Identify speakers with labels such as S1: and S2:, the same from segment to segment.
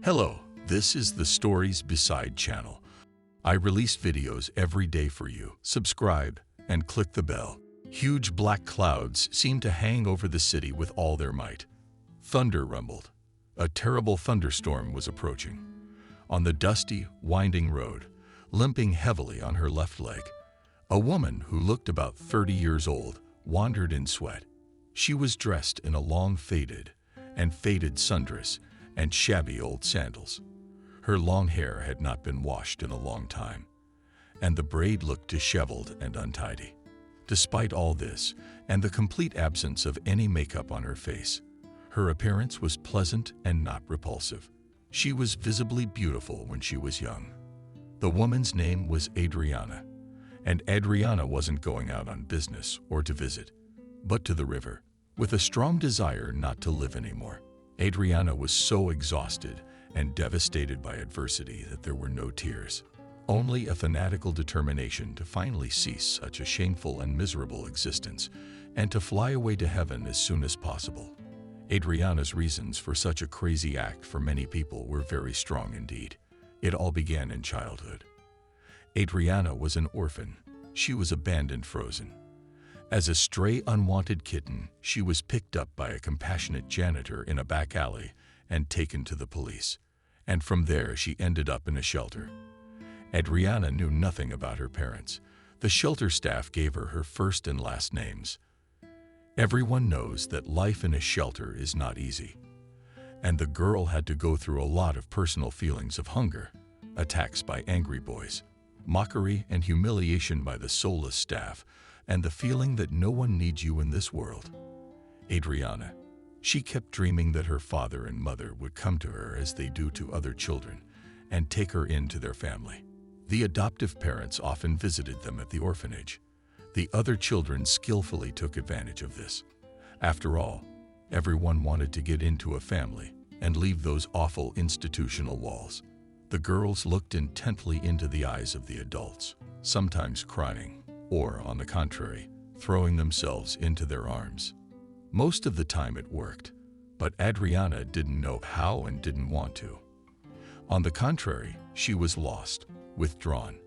S1: Hello, this is the Stories Beside channel. I release videos every day for you. Subscribe and click the bell. Huge black clouds seemed to hang over the city with all their might. Thunder rumbled. A terrible thunderstorm was approaching. On the dusty, winding road, limping heavily on her left leg, a woman who looked about 30 years old wandered in sweat. She was dressed in a long faded sundress and shabby old sandals. Her long hair had not been washed in a long time, and the braid looked disheveled and untidy. Despite all this, and the complete absence of any makeup on her face, her appearance was pleasant and not repulsive. She was visibly beautiful when she was young. The woman's name was Adriana, and Adriana wasn't going out on business or to visit, but to the river, with a strong desire not to live anymore. Adriana was so exhausted and devastated by adversity that there were no tears, only a fanatical determination to finally cease such a shameful and miserable existence and to fly away to heaven as soon as possible. Adriana's reasons for such a crazy act for many people were very strong indeed. It all began in childhood. Adriana was an orphan. She was abandoned, frozen. As a stray, unwanted kitten, she was picked up by a compassionate janitor in a back alley and taken to the police. And from there, she ended up in a shelter. Adriana knew nothing about her parents. The shelter staff gave her her first and last names. Everyone knows that life in a shelter is not easy. And the girl had to go through a lot of personal feelings of hunger, attacks by angry boys, mockery and humiliation by the soulless staff, and the feeling that no one needs you in this world. Adriana, she kept dreaming that her father and mother would come to her as they do to other children and take her into their family. The adoptive parents often visited them at the orphanage. The other children skillfully took advantage of this. After all, everyone wanted to get into a family and leave those awful institutional walls. The girls looked intently into the eyes of the adults, sometimes crying, or, on the contrary, throwing themselves into their arms. Most of the time it worked, but Adriana didn't know how and didn't want to. On the contrary, she was lost, withdrawn,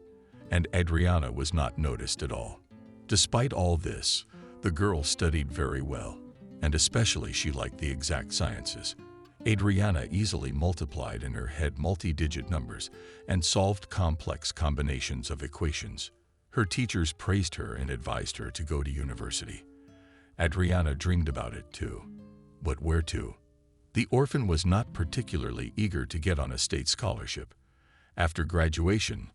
S1: and Adriana was not noticed at all. Despite all this, the girl studied very well, and especially she liked the exact sciences. Adriana easily multiplied in her head multi-digit numbers and solved complex combinations of equations. Her teachers praised her and advised her to go to university. Adriana dreamed about it too. But where to? The orphan was not particularly eager to get on a state scholarship. After graduation,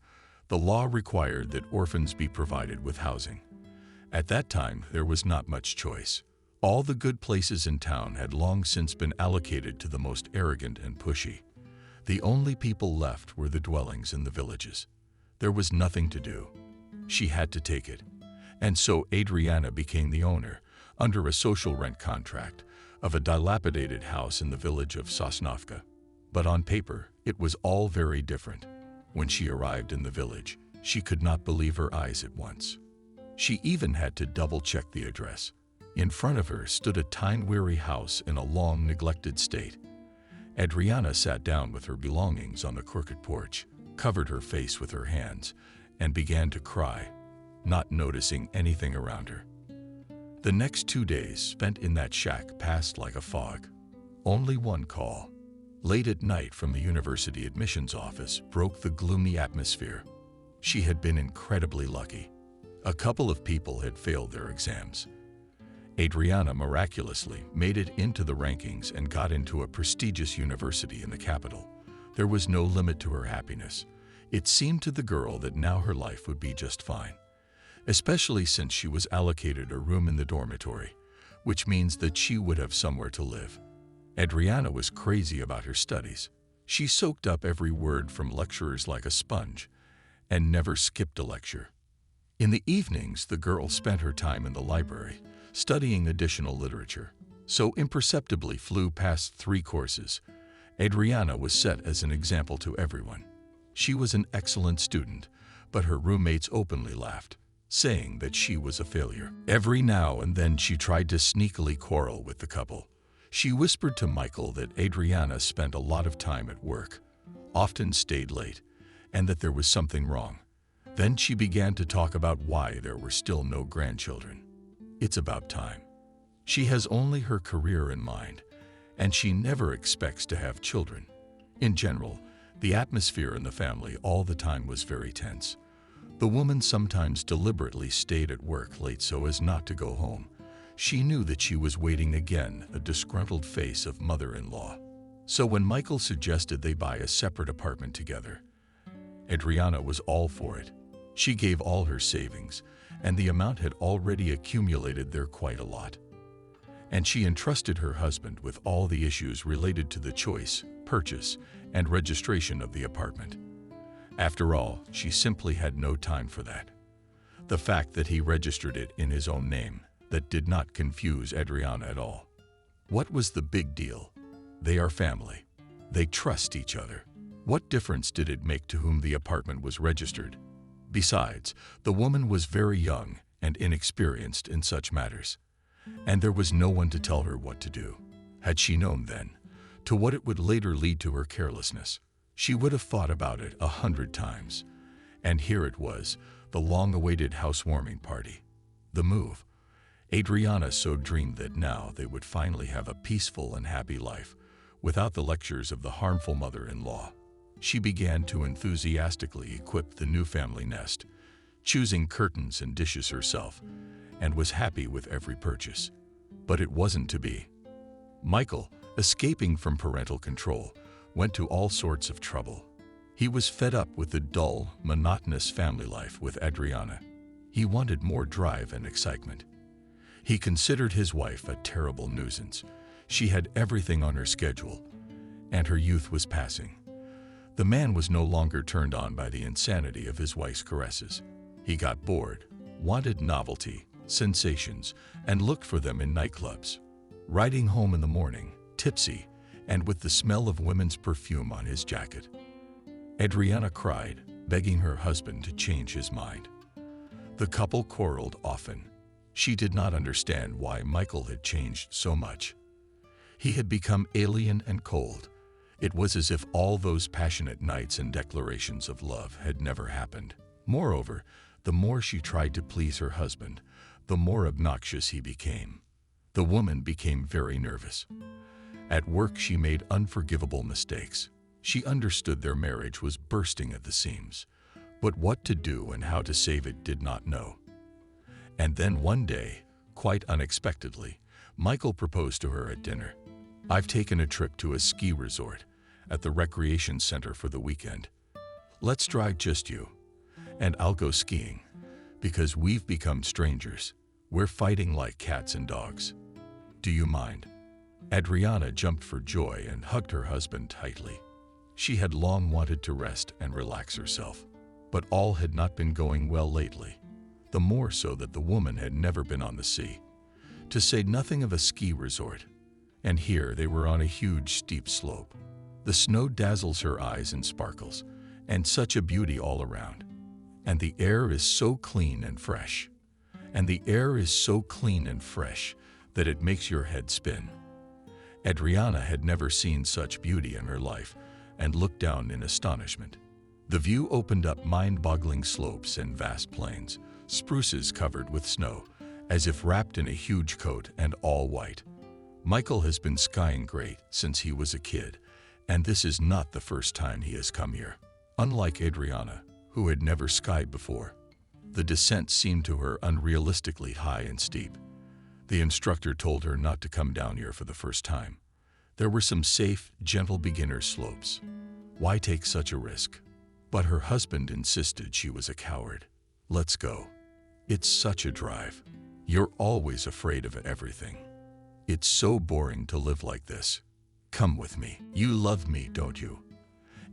S1: the law required that orphans be provided with housing. At that time, there was not much choice. All the good places in town had long since been allocated to the most arrogant and pushy. The only people left were the dwellings in the villages. There was nothing to do. She had to take it. And so Adriana became the owner, under a social rent contract, of a dilapidated house in the village of Sosnovka. But on paper, it was all very different. When she arrived in the village, she could not believe her eyes at once. She even had to double-check the address. In front of her stood a time-weary house in a long, neglected state. Adriana sat down with her belongings on the crooked porch, covered her face with her hands, and began to cry, not noticing anything around her. The next 2 days spent in that shack passed like a fog. Only one call, late at night from the university admissions office, broke the gloomy atmosphere. She had been incredibly lucky. A couple of people had failed their exams. Adriana miraculously made it into the rankings and got into a prestigious university in the capital. There was no limit to her happiness. It seemed to the girl that now her life would be just fine, especially since she was allocated a room in the dormitory, which means that she would have somewhere to live. Adriana was crazy about her studies. She soaked up every word from lecturers like a sponge and never skipped a lecture. In the evenings, the girl spent her time in the library, studying additional literature. So imperceptibly flew past 3 courses. Adriana was set as an example to everyone. She was an excellent student, but her roommates openly laughed, saying that she was a failure. Every now and then she tried to sneakily quarrel with the couple. She whispered to Michael that Adriana spent a lot of time at work, often stayed late, and that there was something wrong. Then she began to talk about why there were still no grandchildren. It's about time. She has only her career in mind, and she never expects to have children. In general, the atmosphere in the family all the time was very tense. The woman sometimes deliberately stayed at work late so as not to go home. She knew that she was waiting again, a disgruntled face of mother-in-law. So when Michael suggested they buy a separate apartment together, Adriana was all for it. She gave all her savings, and the amount had already accumulated there quite a lot. And she entrusted her husband with all the issues related to the choice, purchase, and registration of the apartment. After all, she simply had no time for that. The fact that he registered it in his own name, that did not confuse Adriana at all. What was the big deal? They are family. They trust each other. What difference did it make to whom the apartment was registered? Besides, the woman was very young and inexperienced in such matters, and there was no one to tell her what to do. Had she known then, to what it would later lead to her carelessness, she would have thought about it 100 times. And here it was, the long-awaited housewarming party. The move. Adriana so dreamed that now they would finally have a peaceful and happy life, without the lectures of the harmful mother-in-law. She began to enthusiastically equip the new family nest, choosing curtains and dishes herself, and was happy with every purchase. But it wasn't to be. Michael, escaping from parental control, went to all sorts of trouble. He was fed up with the dull, monotonous family life with Adriana. He wanted more drive and excitement. He considered his wife a terrible nuisance. She had everything on her schedule, and her youth was passing. The man was no longer turned on by the insanity of his wife's caresses. He got bored, wanted novelty, sensations, and looked for them in nightclubs. Riding home in the morning, tipsy, and with the smell of women's perfume on his jacket. Adriana cried, begging her husband to change his mind. The couple quarreled often. She did not understand why Michael had changed so much. He had become alien and cold. It was as if all those passionate nights and declarations of love had never happened. Moreover, the more she tried to please her husband, the more obnoxious he became. The woman became very nervous. At work, she made unforgivable mistakes. She understood their marriage was bursting at the seams, but what to do and how to save it did not know. And then one day, quite unexpectedly, Michael proposed to her at dinner. "I've taken a trip to a ski resort at the recreation center for the weekend. Let's drive just you, and I'll go skiing, because we've become strangers. We're fighting like cats and dogs. Do you mind?" Adriana jumped for joy and hugged her husband tightly. She had long wanted to rest and relax herself, but all had not been going well lately. The more so that the woman had never been on the sea, to say nothing of a ski resort. And here they were on a huge steep slope. The snow dazzles her eyes and sparkles, and such a beauty all around. And the air is so clean and fresh. And the air is so clean and fresh that it makes your head spin. Adriana had never seen such beauty in her life and looked down in astonishment. The view opened up mind-boggling slopes and vast plains, spruces covered with snow, as if wrapped in a huge coat and all white. Michael has been skiing great since he was a kid, and this is not the first time he has come here. Unlike Adriana, who had never skied before, the descent seemed to her unrealistically high and steep. The instructor told her not to come down here for the first time. There were some safe, gentle beginner slopes. Why take such a risk? But her husband insisted she was a coward. "Let's go. It's such a drive. You're always afraid of everything. It's so boring to live like this. Come with me. You love me, don't you?"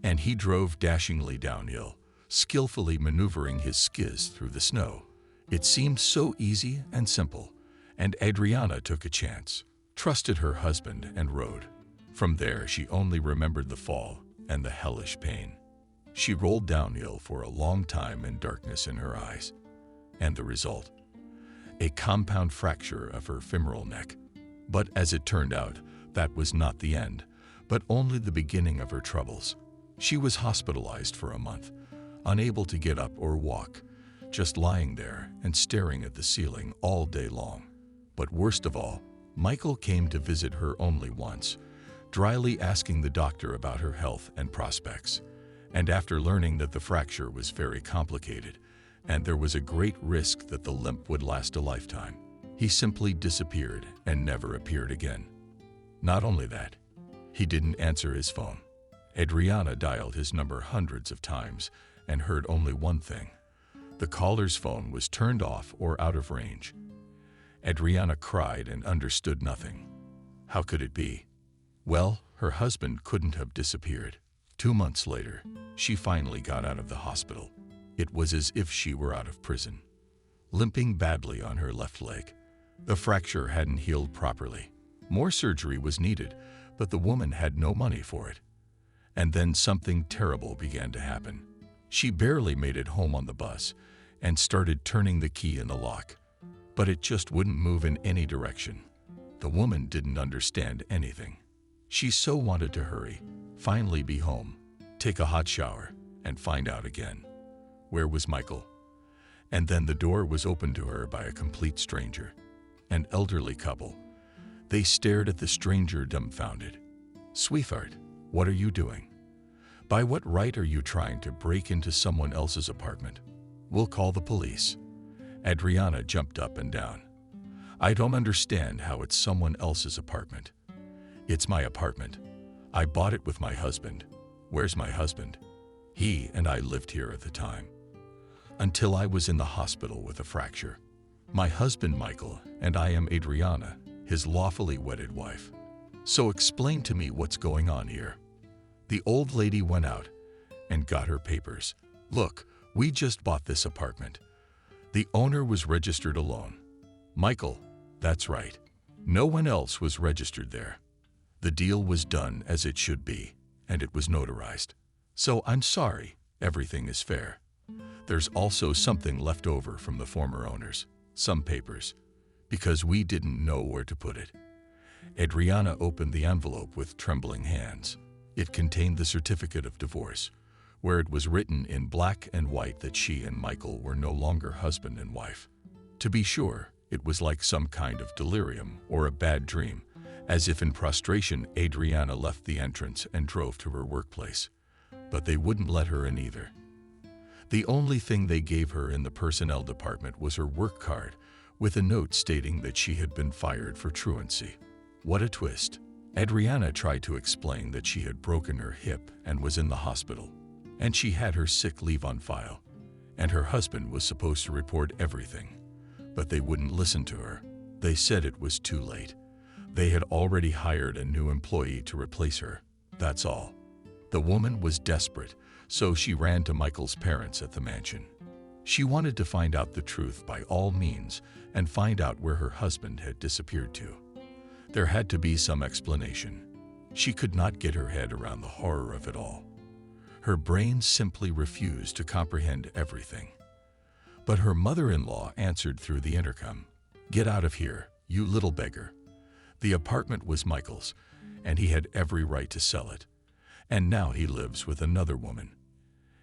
S1: And he drove dashingly downhill, skillfully maneuvering his skis through the snow. It seemed so easy and simple, and Adriana took a chance, trusted her husband, and rode. From there, she only remembered the fall and the hellish pain. She rolled downhill for a long time in darkness in her eyes. And the result? A compound fracture of her femoral neck. But as it turned out, That was not the end, but only the beginning of her troubles. She was hospitalized for a month, unable to get up or walk, just lying there and staring at the ceiling all day long. But worst of all, Michael came to visit her only once, dryly asking the doctor about her health and prospects. And after learning that the fracture was very complicated and there was a great risk that the limp would last a lifetime, he simply disappeared and never appeared again. Not only that, he didn't answer his phone. Adriana dialed his number hundreds of times and heard only one thing. The caller's phone was turned off or out of range. Adriana cried and understood nothing. How could it be? Well, her husband couldn't have disappeared. 2 months later, she finally got out of the hospital. It was as if she were out of prison. Limping badly on her left leg. The fracture hadn't healed properly. More surgery was needed, but the woman had no money for it. And then something terrible began to happen. She barely made it home on the bus and started turning the key in the lock, but it just wouldn't move in any direction. The woman didn't understand anything. She so wanted to hurry, finally be home, take a hot shower, and find out again. Where was Michael? And then the door was opened to her by a complete stranger, an elderly couple. They stared at the stranger dumbfounded. "Sweetheart, what are you doing? By what right are you trying to break into someone else's apartment? We'll call the police." Adriana jumped up and down. "I don't understand how it's someone else's apartment. It's my apartment. I bought it with my husband. Where's my husband? He and I lived here at the time, until I was in the hospital with a fracture. My husband Michael and I am Adriana, his lawfully wedded wife. So explain to me what's going on here." The old lady went out and got her papers. "Look, we just bought this apartment. The owner was registered alone. Michael, that's right. No one else was registered there. The deal was done as it should be, and it was notarized. So I'm sorry, everything is fair. There's also something left over from the former owners, some papers, because we didn't know where to put it." Adriana opened the envelope with trembling hands. It contained the certificate of divorce, where it was written in black and white that she and Michael were no longer husband and wife. To be sure, it was like some kind of delirium or a bad dream. As if in prostration, Adriana left the entrance and drove to her workplace. But they wouldn't let her in either. The only thing they gave her in the personnel department was her work card, with a note stating that she had been fired for truancy. What a twist. Adriana tried to explain that she had broken her hip and was in the hospital, and she had her sick leave on file, and her husband was supposed to report everything. But they wouldn't listen to her. They said it was too late. They had already hired a new employee to replace her. That's all. The woman was desperate, so she ran to Michael's parents at the mansion. She wanted to find out the truth by all means and find out where her husband had disappeared to. There had to be some explanation. She could not get her head around the horror of it all. Her brain simply refused to comprehend everything. But her mother-in-law answered through the intercom. "Get out of here, you little beggar." The apartment was Michael's, and he had every right to sell it. And now he lives with another woman.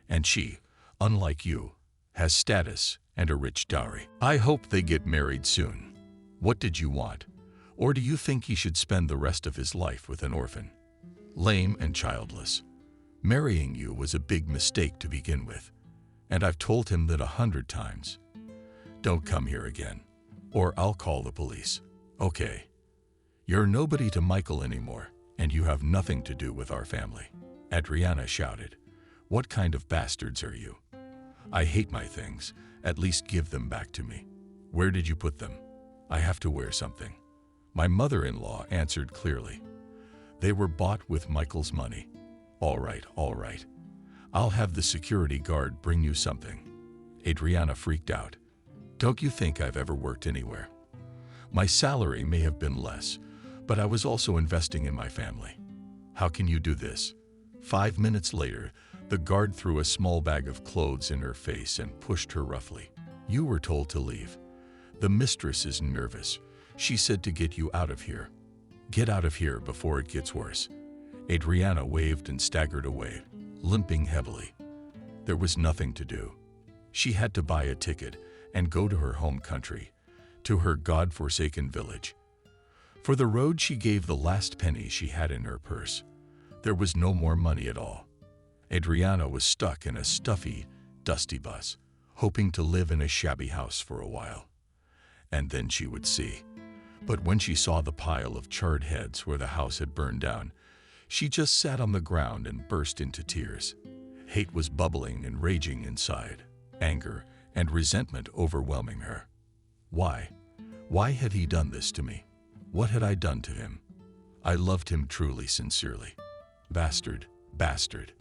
S1: And she, unlike you, has status and a rich dowry. I hope they get married soon. What did you want? Or do you think he should spend the rest of his life with an orphan? Lame and childless. Marrying you was a big mistake to begin with, and I've told him that 100 times. Don't come here again, or I'll call the police. Okay. You're nobody to Michael anymore, and you have nothing to do with our family." Adriana shouted. "What kind of bastards are you? I hate my things. At least give them back to me. Where did you put them? I have to wear something." My mother-in-law answered clearly. "They were bought with Michael's money." All right. I'll have the security guard bring you something." Adriana freaked out. "Don't you think I've ever worked anywhere? My salary may have been less, but I was also investing in my family. How can you do this?" 5 minutes later, the guard threw a small bag of clothes in her face and pushed her roughly. "You were told to leave. The mistress is nervous. She said to get you out of here." Get out of here before it gets worse." Adriana waved and staggered away, limping heavily. There was nothing to do. She had to buy a ticket and go to her home country, to her God-forsaken village. For the road she gave the last penny she had in her purse. There was no more money at all. Adriana was stuck in a stuffy, dusty bus, hoping to live in a shabby house for a while. And then she would see. But when she saw the pile of charred heads where the house had burned down, she just sat on the ground and burst into tears. Hate was bubbling and raging inside, anger and resentment overwhelming her. Why? Why had he done this to me? What had I done to him? I loved him truly, sincerely. Bastard, bastard.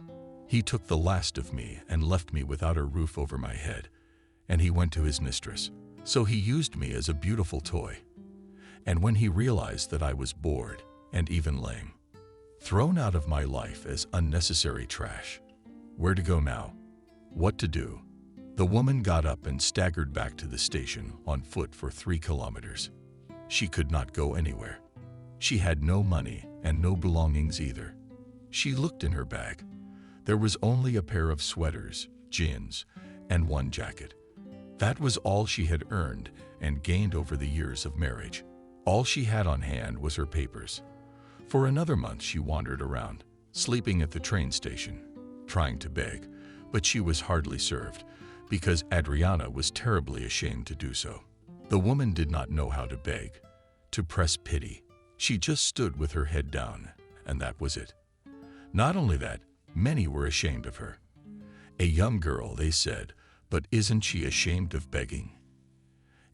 S1: He took the last of me and left me without a roof over my head, and he went to his mistress. So he used me as a beautiful toy. And when he realized that I was bored and even lame, thrown out of my life as unnecessary trash, where to go now? What to do? The woman got up and staggered back to the station on foot for 3 kilometers. She could not go anywhere. She had no money and no belongings either. She looked in her bag. There was only a pair of sweaters, jeans, and one jacket. That was all she had earned and gained over the years of marriage. All she had on hand was her papers. For another month she wandered around, sleeping at the train station, trying to beg, but she was hardly served, because Adriana was terribly ashamed to do so. The woman did not know how to beg, to press pity. She just stood with her head down, and that was it. Not only that, many were ashamed of her. A young girl, they said, but isn't she ashamed of begging?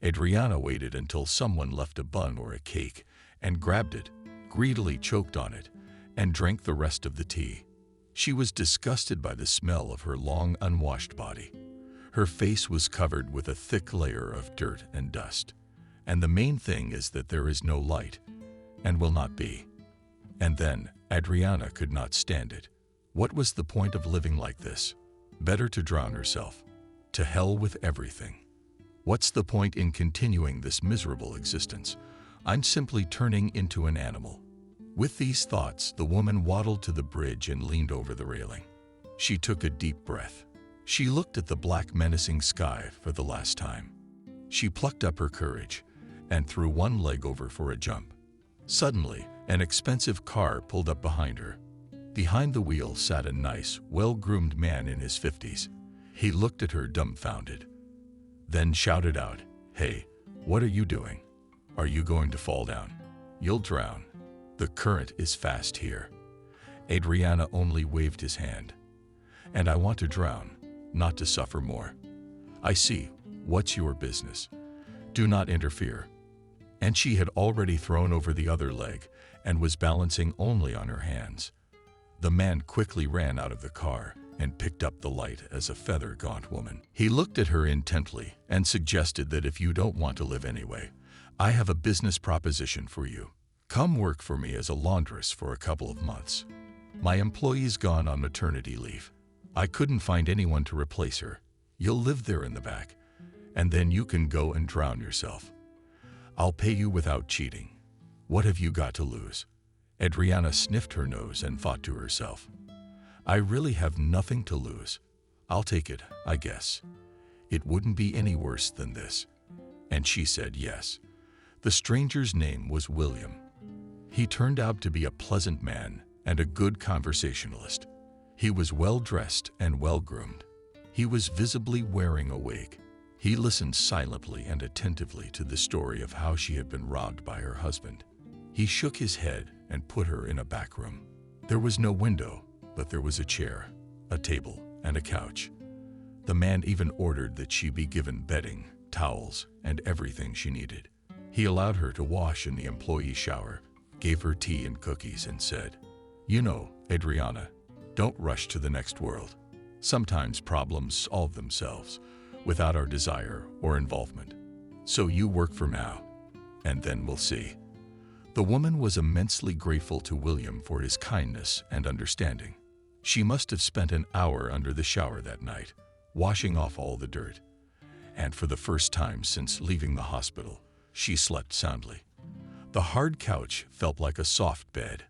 S1: Adriana waited until someone left a bun or a cake and grabbed it, greedily choked on it, and drank the rest of the tea. She was disgusted by the smell of her long, unwashed body. Her face was covered with a thick layer of dirt and dust. And the main thing is that there is no light, and will not be. And then, Adriana could not stand it. What was the point of living like this? Better to drown herself. To hell with everything. What's the point in continuing this miserable existence? I'm simply turning into an animal. With these thoughts, the woman waddled to the bridge and leaned over the railing. She took a deep breath. She looked at the black, menacing sky for the last time. She plucked up her courage and threw one leg over for a jump. Suddenly, an expensive car pulled up behind her. Behind the wheel sat a nice, well-groomed man in his 50s. He looked at her dumbfounded, then shouted out, "Hey, what are you doing? Are you going to fall down? You'll drown. The current is fast here." Adriana only waved his hand. "And I want to drown, not to suffer more." "I see. What's your business? Do not interfere." And she had already thrown over the other leg and was balancing only on her hands. The man quickly ran out of the car and picked up the light as a feather-gaunt woman. He looked at her intently and suggested that if you don't want to live anyway, I have a business proposition for you. Come work for me as a laundress for a couple of months. My employee's gone on maternity leave. I couldn't find anyone to replace her. You'll live there in the back, and then you can go and drown yourself. I'll pay you without cheating. What have you got to lose?" Adriana sniffed her nose and thought to herself, "I really have nothing to lose. I'll take it, I guess. It wouldn't be any worse than this." And she said yes. The stranger's name was William. He turned out to be a pleasant man and a good conversationalist. He was well-dressed and well-groomed. He was visibly wearing a wig. He listened silently and attentively to the story of how she had been robbed by her husband. He shook his head and put her in a back room. There was no window, but there was a chair, a table, and a couch. The man even ordered that she be given bedding, towels, and everything she needed. He allowed her to wash in the employee shower, gave her tea and cookies, and said, "You know, Adriana, don't rush to the next world. Sometimes problems solve themselves without our desire or involvement. So you work for now, and then we'll see." The woman was immensely grateful to William for his kindness and understanding. She must have spent an hour under the shower that night, washing off all the dirt. And for the first time since leaving the hospital, she slept soundly. The hard couch felt like a soft bed.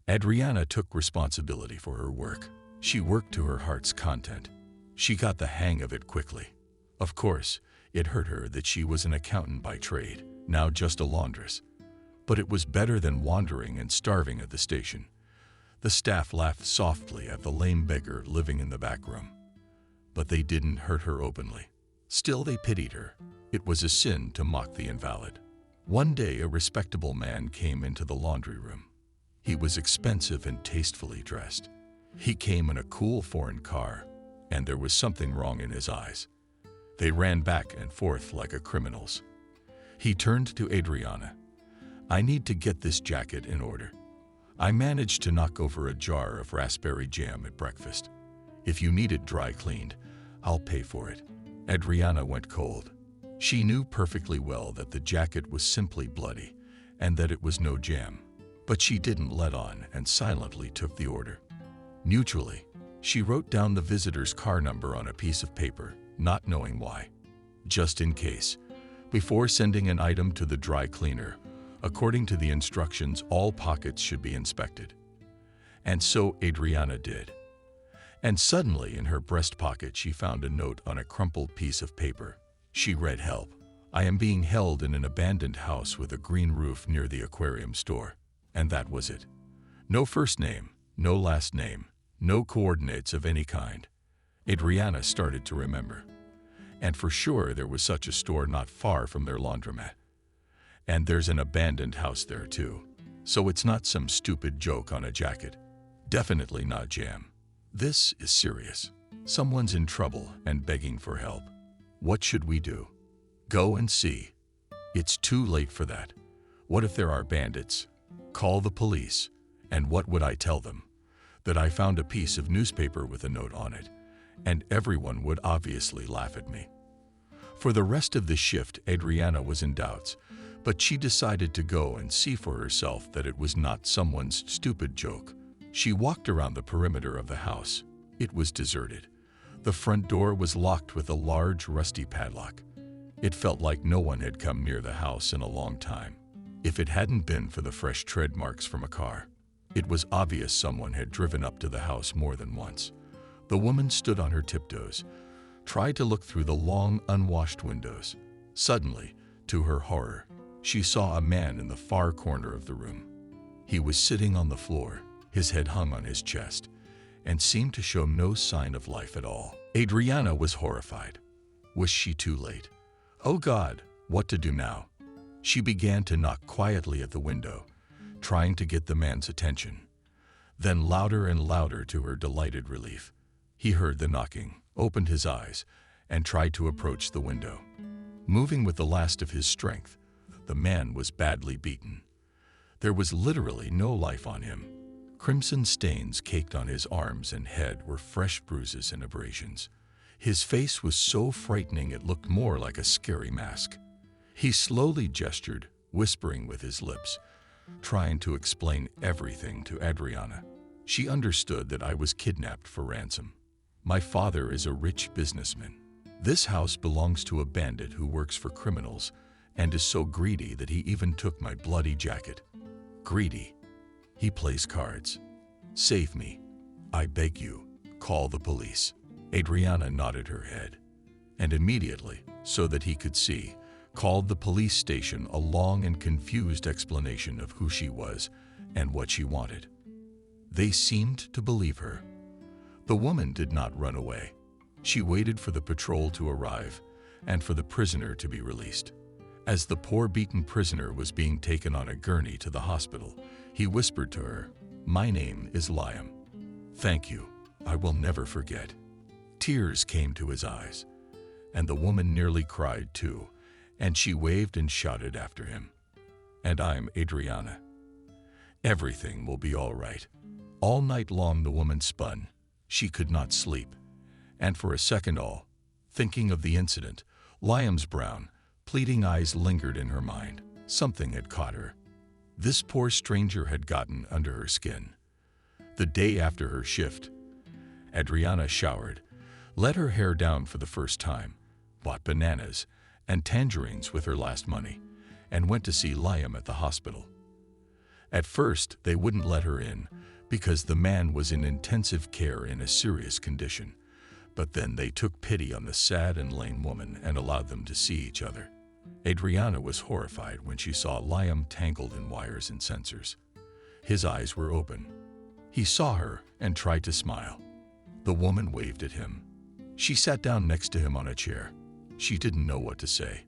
S1: Adriana took responsibility for her work. She worked to her heart's content. She got the hang of it quickly. Of course, it hurt her that she was an accountant by trade, now just a laundress. But it was better than wandering and starving at the station. The staff laughed softly at the lame beggar living in the back room. But they didn't hurt her openly. Still, they pitied her. It was a sin to mock the invalid. One day, a respectable man came into the laundry room. He was expensive and tastefully dressed. He came in a cool foreign car, and there was something wrong in his eyes. They ran back and forth like a criminal's. He turned to Adriana. "I need to get this jacket in order. I managed to knock over a jar of raspberry jam at breakfast. If you need it dry cleaned, I'll pay for it." Adriana went cold. She knew perfectly well that the jacket was simply bloody and that it was no jam. But she didn't let on and silently took the order. Neutrally, she wrote down the visitor's car number on a piece of paper, not knowing why. Just in case. Before sending an item to the dry cleaner, according to the instructions, all pockets should be inspected. And so Adriana did. And suddenly, in her breast pocket, she found a note on a crumpled piece of paper. She read, "Help. I am being held in an abandoned house with a green roof near the aquarium store." And that was it. No first name, no last name, no coordinates of any kind. Adriana started to remember. And for sure there was such a store not far from their laundromat. And there's an abandoned house there too. So it's not some stupid joke on a jacket. Definitely not jam. This is serious. Someone's in trouble and begging for help. What should we do? Go and see. It's too late for that. What if there are bandits? Call the police. And what would I tell them? That I found a piece of newspaper with a note on it, and everyone would obviously laugh at me. For the rest of the shift, Adriana was in doubts, but she decided to go and see for herself that it was not someone's stupid joke. She walked around the perimeter of the house. It was deserted. The front door was locked with a large, rusty padlock. It felt like no one had come near the house in a long time. If it hadn't been for the fresh tread marks from a car, it was obvious someone had driven up to the house more than once. The woman stood on her tiptoes, tried to look through the long, unwashed windows. Suddenly, to her horror, she saw a man in the far corner of the room. He was sitting on the floor, his head hung on his chest, and seemed to show no sign of life at all. Adriana was horrified. Was she too late? Oh God, what to do now? She began to knock quietly at the window, trying to get the man's attention. Then louder and louder to her delighted relief. He heard the knocking, opened his eyes, and tried to approach the window. Moving with the last of his strength, the man was badly beaten. There was literally no life on him. Crimson stains caked on his arms and head were fresh bruises and abrasions. His face was so frightening it looked more like a scary mask. He slowly gestured, whispering with his lips, trying to explain everything to Adriana. She understood that I was kidnapped for ransom. My father is a rich businessman. This house belongs to a bandit who works for criminals and is so greedy that he even took my bloody jacket. Greedy. He plays cards. Save me. I beg you. Call the police. Adriana nodded her head, and immediately, so that he could see, called the police station a long and confused explanation of who she was and what she wanted. They seemed to believe her. The woman did not run away. She waited for the patrol to arrive and for the prisoner to be released. As the poor beaten prisoner was being taken on a gurney to the hospital, he whispered to her, "My name is Liam. Thank you. I will never forget." Tears came to his eyes, and the woman nearly cried too, and she waved and shouted after him, "And I'm Adriana. Everything will be all right." All night long the woman spun. She could not sleep, and for a second thinking of the incident, Liam's brown, pleading eyes lingered in her mind. Something had caught her. This poor stranger had gotten under her skin. The day after her shift, Adriana showered, let her hair down for the first time, bought bananas and tangerines with her last money, and went to see Liam at the hospital. At first, they wouldn't let her in because the man was in intensive care in a serious condition, but then they took pity on the sad and lame woman and allowed them to see each other. Adriana was horrified when she saw Liam tangled in wires and sensors. His eyes were open. He saw her and tried to smile. The woman waved at him. She sat down next to him on a chair. She didn't know what to say.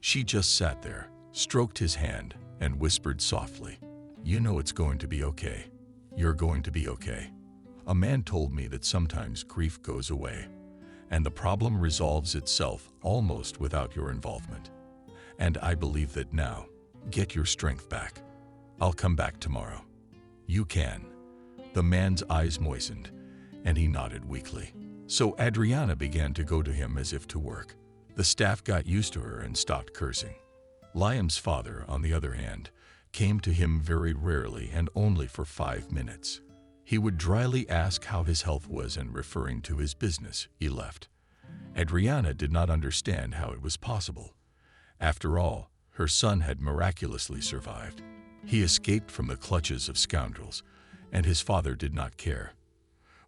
S1: She just sat there, stroked his hand, and whispered softly, "You know it's going to be okay. You're going to be okay." A man told me that sometimes grief goes away, and the problem resolves itself almost without your involvement. And I believe that now. Get your strength back. I'll come back tomorrow. You can. The man's eyes moistened, and he nodded weakly. So Adriana began to go to him as if to work. The staff got used to her and stopped cursing. Liam's father, on the other hand, came to him very rarely and only for 5 minutes. He would dryly ask how his health was, and referring to his business, he left. Adriana did not understand how it was possible. After all, her son had miraculously survived. He escaped from the clutches of scoundrels, and his father did not care.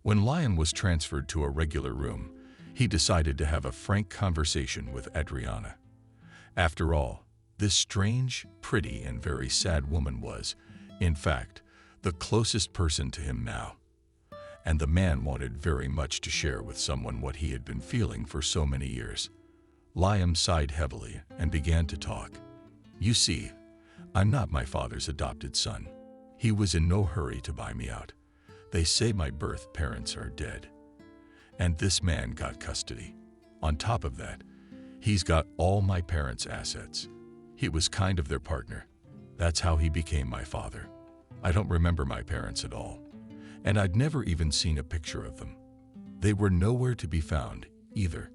S1: When Liam was transferred to a regular room, he decided to have a frank conversation with Adriana. After all, this strange, pretty, and very sad woman was, in fact, the closest person to him now. And the man wanted very much to share with someone what he had been feeling for so many years. Liam sighed heavily and began to talk. "You see, I'm not my father's adopted son. He was in no hurry to buy me out. They say my birth parents are dead. And this man got custody. On top of that, he's got all my parents' assets. He was kind of their partner. That's how he became my father. I don't remember my parents at all, and I'd never even seen a picture of them. They were nowhere to be found, either.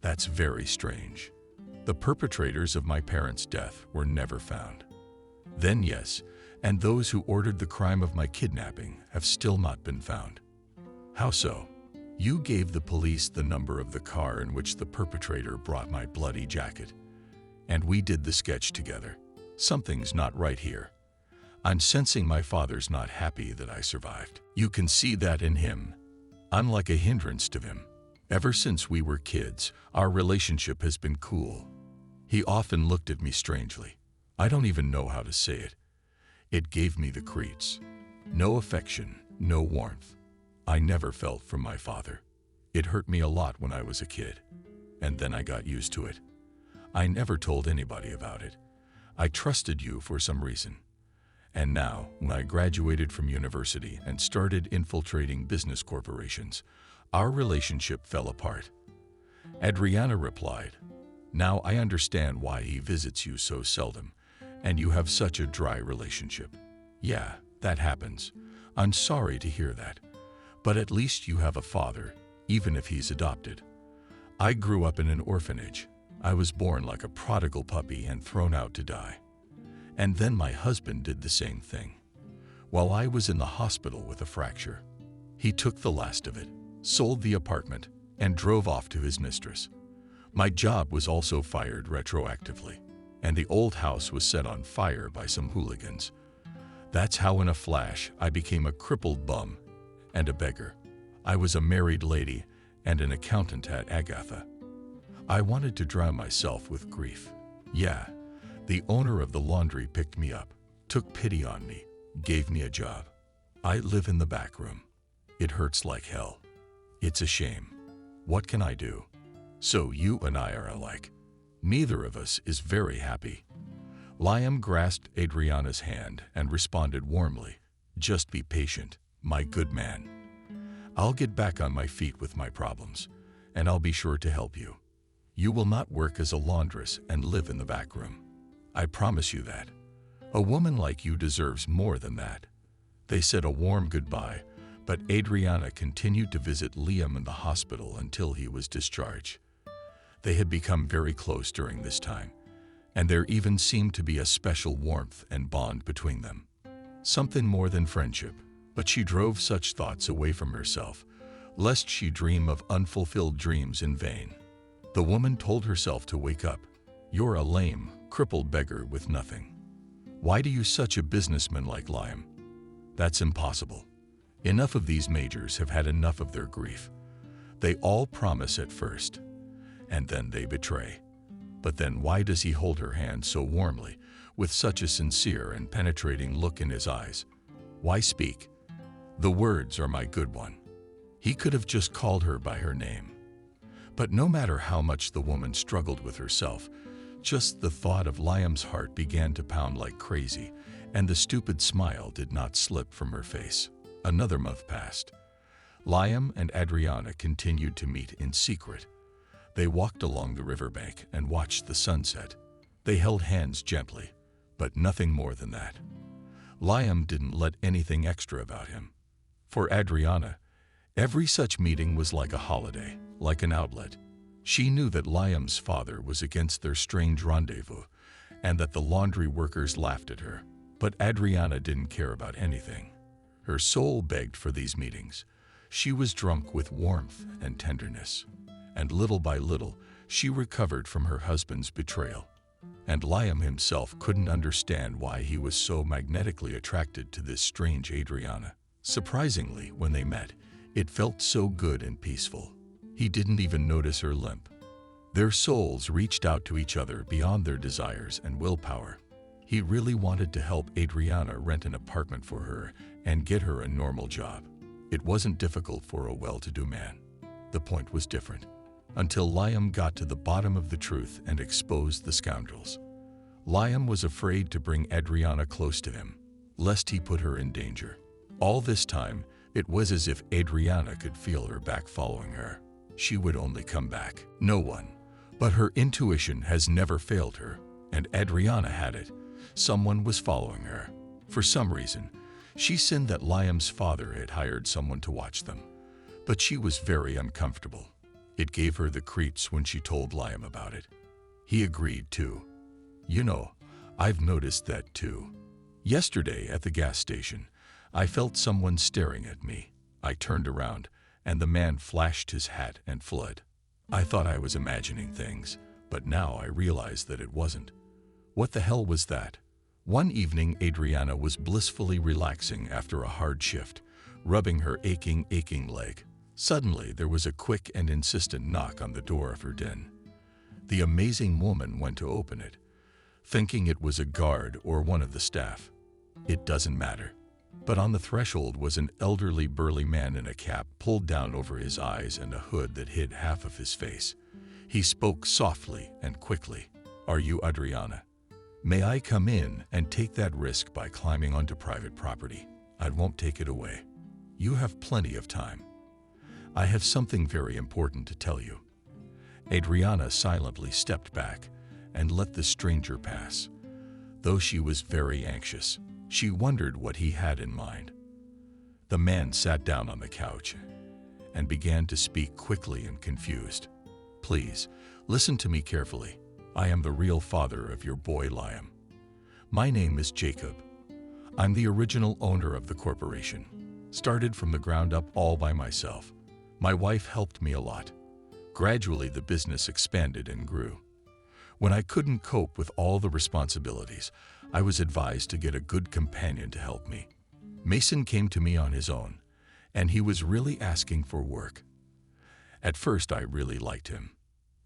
S1: That's very strange. The perpetrators of my parents' death were never found. Then yes, and those who ordered the crime of my kidnapping have still not been found." "How so?" "You gave the police the number of the car in which the perpetrator brought my bloody jacket, and we did the sketch together. Something's not right here. I'm sensing my father's not happy that I survived. You can see that in him. I'm like a hindrance to him. Ever since we were kids, our relationship has been cool. He often looked at me strangely. I don't even know how to say it. It gave me the creeps. No affection, no warmth. I never felt from my father. It hurt me a lot when I was a kid, and then I got used to it. I never told anybody about it. I trusted you for some reason. And now, when I graduated from university and started infiltrating business corporations, our relationship fell apart." Adriana replied, "Now I understand why he visits you so seldom, and you have such a dry relationship. Yeah, that happens. I'm sorry to hear that. But at least you have a father, even if he's adopted. I grew up in an orphanage. I was born like a prodigal puppy and thrown out to die. And then my husband did the same thing. While I was in the hospital with a fracture, he took the last of it, sold the apartment, and drove off to his mistress. My job was also fired retroactively, and the old house was set on fire by some hooligans. That's how in a flash I became a crippled bum and a beggar. I was a married lady and an accountant at Agatha. I wanted to drown myself with grief. Yeah, the owner of the laundry picked me up, took pity on me, gave me a job. I live in the back room. It hurts like hell. It's a shame. What can I do? So you and I are alike. Neither of us is very happy." Liam grasped Adriana's hand and responded warmly, "Just be patient, my good man. I'll get back on my feet with my problems, and I'll be sure to help you. You will not work as a laundress and live in the back room. I promise you that. A woman like you deserves more than that." They said a warm goodbye, but Adriana continued to visit Liam in the hospital until he was discharged. They had become very close during this time, and there even seemed to be a special warmth and bond between them. Something more than friendship, but she drove such thoughts away from herself, lest she dream of unfulfilled dreams in vain. The woman told herself to wake up. "You're a lame, crippled beggar with nothing. Why do you such a businessman like Liam? That's impossible. Enough of these majors have had enough of their grief. They all promise at first, and then they betray. But then why does he hold her hand so warmly, with such a sincere and penetrating look in his eyes? Why speak? The words are my good one. He could have just called her by her name. But no matter how much the woman struggled with herself, just the thought of Liam's heart began to pound like crazy, and the stupid smile did not slip from her face. Another month passed. Liam and Adriana continued to meet in secret. They walked along the riverbank and watched the sunset. They held hands gently, but nothing more than that. Liam didn't let anything extra about him. For Adriana, every such meeting was like a holiday, like an outlet. She knew that Liam's father was against their strange rendezvous, and that the laundry workers laughed at her. But Adriana didn't care about anything. Her soul begged for these meetings. She was drunk with warmth and tenderness. And little by little, she recovered from her husband's betrayal. And Liam himself couldn't understand why he was so magnetically attracted to this strange Adriana. Surprisingly, when they met, it felt so good and peaceful. He didn't even notice her limp. Their souls reached out to each other beyond their desires and willpower. He really wanted to help Adriana rent an apartment for her and get her a normal job. It wasn't difficult for a well-to-do man. The point was different. Until Liam got to the bottom of the truth and exposed the scoundrels. Liam was afraid to bring Adriana close to him, lest he put her in danger. All this time, it was as if Adriana could feel her back following her. She would only come back. No one. But her intuition has never failed her, and Adriana had it. Someone was following her. For some reason, she sinned that Liam's father had hired someone to watch them. But she was very uncomfortable. It gave her the creeps when she told Liam about it. He agreed too. You know, I've noticed that too. Yesterday at the gas station, I felt someone staring at me. I turned around, and the man flashed his hat and fled. I thought I was imagining things, but now I realized that it wasn't. What the hell was that? One evening, Adriana was blissfully relaxing after a hard shift, rubbing her aching leg. Suddenly, there was a quick and insistent knock on the door of her den. The amazing woman went to open it, thinking it was a guard or one of the staff. It doesn't matter. But on the threshold was an elderly, burly man in a cap pulled down over his eyes and a hood that hid half of his face. He spoke softly and quickly. "Are you Adriana? May I come in and take that risk by climbing onto private property? I won't take it away. You have plenty of time. I have something very important to tell you." Adriana silently stepped back and let the stranger pass. Though she was very anxious, she wondered what he had in mind. The man sat down on the couch and began to speak quickly and confused. "Please, listen to me carefully. I am the real father of your boy Liam. My name is Jacob. I'm the original owner of the corporation. Started from the ground up all by myself. My wife helped me a lot. Gradually, the business expanded and grew. When I couldn't cope with all the responsibilities, I was advised to get a good companion to help me. Mason came to me on his own, and he was really asking for work. At first, I really liked him.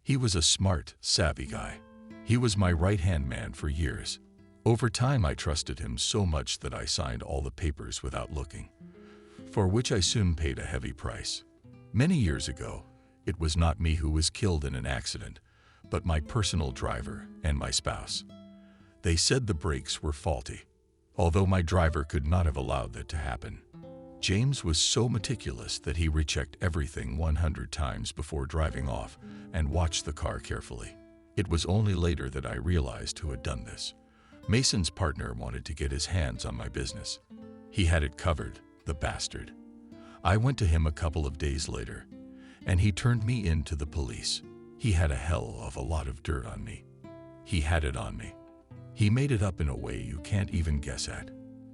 S1: He was a smart, savvy guy. He was my right-hand man for years. Over time, I trusted him so much that I signed all the papers without looking, for which I soon paid a heavy price. Many years ago, it was not me who was killed in an accident, but my personal driver and my spouse. They said the brakes were faulty, although my driver could not have allowed that to happen. James was so meticulous that he rechecked everything 100 times before driving off and watched the car carefully. It was only later that I realized who had done this. Mason's partner wanted to get his hands on my business. He had it covered, the bastard. I went to him a couple of days later, and he turned me in to the police. He had a hell of a lot of dirt on me. He had it on me. He made it up in a way you can't even guess at,